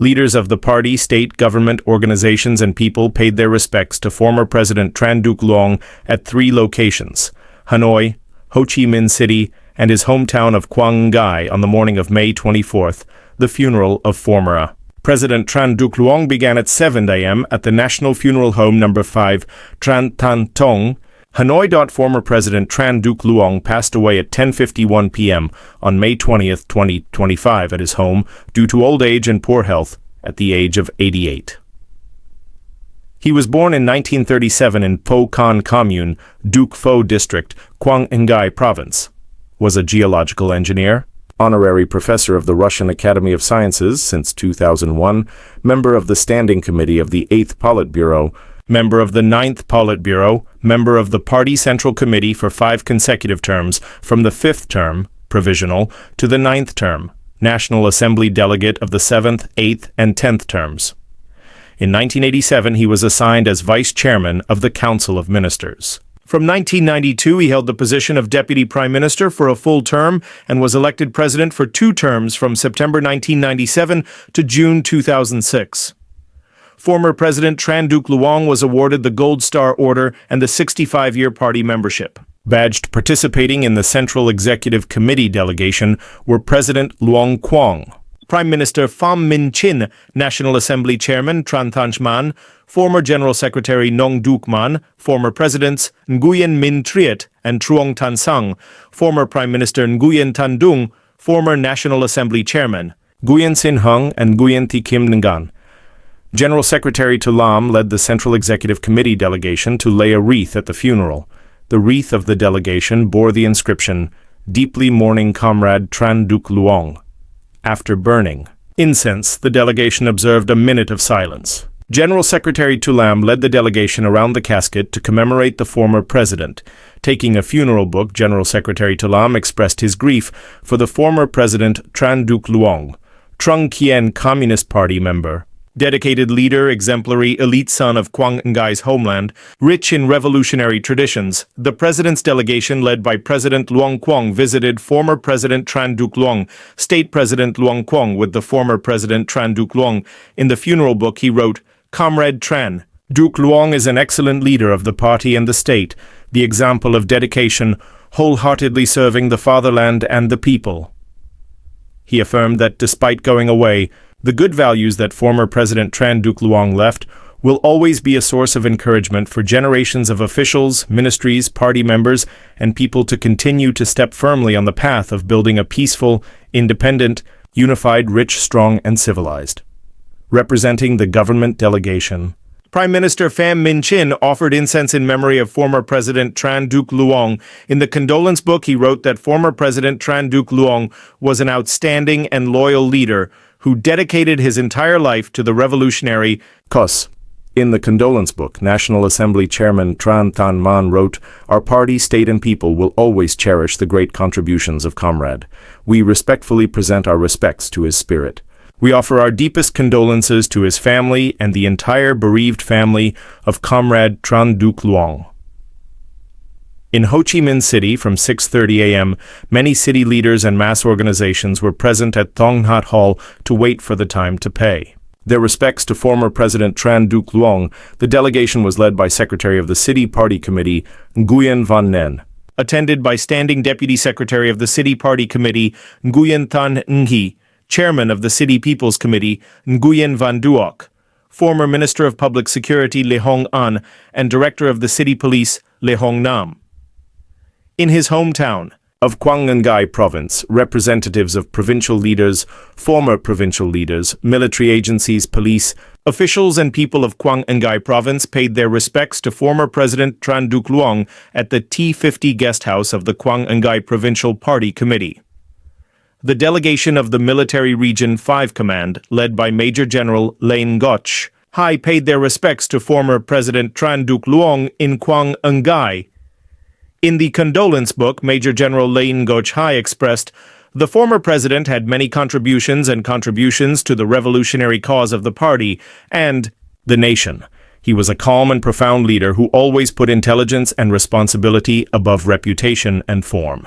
Leaders of the party, state, government, organizations, and people paid their respects to former President Tran Duc Luong at 3 locations: Hanoi, Ho Chi Minh City, and his hometown of Quang Ngai on the morning of May 24th, the funeral of former President Tran Duc Luong began at 7 a.m. at the National Funeral Home No. 5, Tran Tan Tong, Hanoi. Former President Tran Duc Luong passed away at 10:51 p.m. on May 20th, 2025 at his home due to old age and poor health at the age of 88. He was born in 1937 in Po Can Commune, Duc Pho District, Quang Ngai Province. Was a geological engineer, honorary professor of the Russian Academy of Sciences since 2001, member of the Standing Committee of the 8th Politburo, member of the 9th Politburo, member of the Party Central Committee for 5 consecutive terms, from the 5th term, provisional, to the 9th term, National Assembly delegate of the 7th, 8th, and 10th terms. In 1987, he was assigned as vice chairman of the Council of Ministers. From 1992, he held the position of Deputy Prime Minister for a full term and was elected president for 2 terms from September 1997 to June 2006. Former President Tran Duc Luong was awarded the Gold Star Order and the 65-year party membership. Badged participating in the Central Executive Committee delegation were President Luong Quang, Prime Minister Pham Minh Chinh, National Assembly Chairman Tran Thanh Man, former General Secretary Nong Duc Man, former Presidents Nguyen Minh Triet and Truong Tan Sang, former Prime Minister Nguyen Tan Dung, former National Assembly Chairman Nguyen Sin Hung and Nguyen Thi Kim Ngan. General Secretary Tu Lam led the Central Executive Committee delegation to lay a wreath at the funeral. The wreath of the delegation bore the inscription, "Deeply mourning Comrade Tran Duc Luong." After burning incense, the delegation observed a minute of silence. General Secretary Tu Lam led the delegation around the casket to commemorate the former president. Taking a funeral book, General Secretary Tu Lam expressed his grief for the former President Tran Duc Luong, Trung Kien Communist Party member, dedicated leader, exemplary elite son of Quang Ngai's homeland, rich in revolutionary traditions. The president's delegation, led by President Luong Quang, visited former President Tran Duc Luong, State President Luong Quang with the former President Tran Duc Luong. In the funeral book, he wrote, "Comrade Tran Duc Luong is an excellent leader of the party and the state, the example of dedication, wholeheartedly serving the fatherland and the people." He affirmed that despite going away, the good values that former President Tran Duc Luong left will always be a source of encouragement for generations of officials, ministries, party members, and people to continue to step firmly on the path of building a peaceful, independent, unified, rich, strong, and civilized. Representing the government delegation, Prime Minister Pham Minh Chinh offered incense in memory of former President Tran Duc Luong. In the condolence book, he wrote that former President Tran Duc Luong was an outstanding and loyal leader who dedicated his entire life to the revolutionary cause. In the condolence book, National Assembly Chairman Tran Thanh Man wrote, "Our party, state, and people will always cherish the great contributions of Comrade. We respectfully present our respects to his spirit. We offer our deepest condolences to his family and the entire bereaved family of Comrade Tran Duc Luong." In Ho Chi Minh City from 6:30 a.m., many city leaders and mass organizations were present at Thong Hat Hall to wait for the time to pay their respects to former President Tran Duc Luong. The delegation was led by Secretary of the City Party Committee, Nguyen Van Nen, attended by Standing Deputy Secretary of the City Party Committee, Nguyen Thanh Nhi, Chairman of the City People's Committee, Nguyen Van Duoc, former Minister of Public Security, Le Hong An, and Director of the City Police, Le Hong Nam. In his hometown of Quang Ngai Province, representatives of provincial leaders, former provincial leaders, military agencies, police, officials, and people of Quang Ngai Province paid their respects to former President Tran Duc Luong at the T50 guest house of the Quang Ngai Provincial Party Committee. The delegation of the Military Region 5 Command, led by Major General Lane Ngoc Hai, paid their respects to former President Tran Duc Luong in Quang Ngai. In the condolence book, Major General Lane Ngoc Hai expressed, "The former president had many contributions to the revolutionary cause of the party and the nation. He was a calm and profound leader who always put intelligence and responsibility above reputation and form."